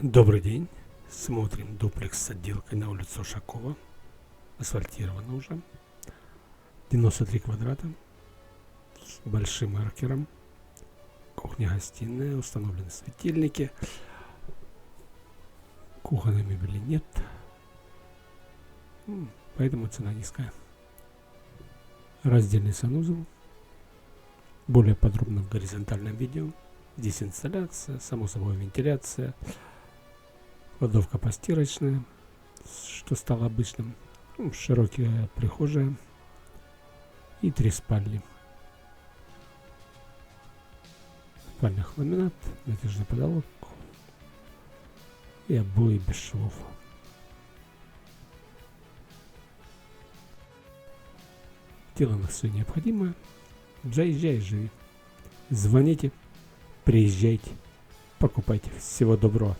Добрый день. Смотрим дуплекс с отделкой на улицу Ушакова. Асфальтировано уже. 93 квадрата. С большим эркером. Кухня-гостиная. Установлены светильники. Кухонной мебели нет. Поэтому цена низкая. Раздельный санузел. Более подробно в горизонтальном видео. Здесь инсталляция, само собой вентиляция. Кладовка постирочная, что стало обычным. Широкая прихожая и 3 спальни. В спальнях ламинат, натяжной потолок и обои без швов. Сделано все необходимое. Заезжай, живи. Звоните, приезжайте, покупайте. Всего доброго.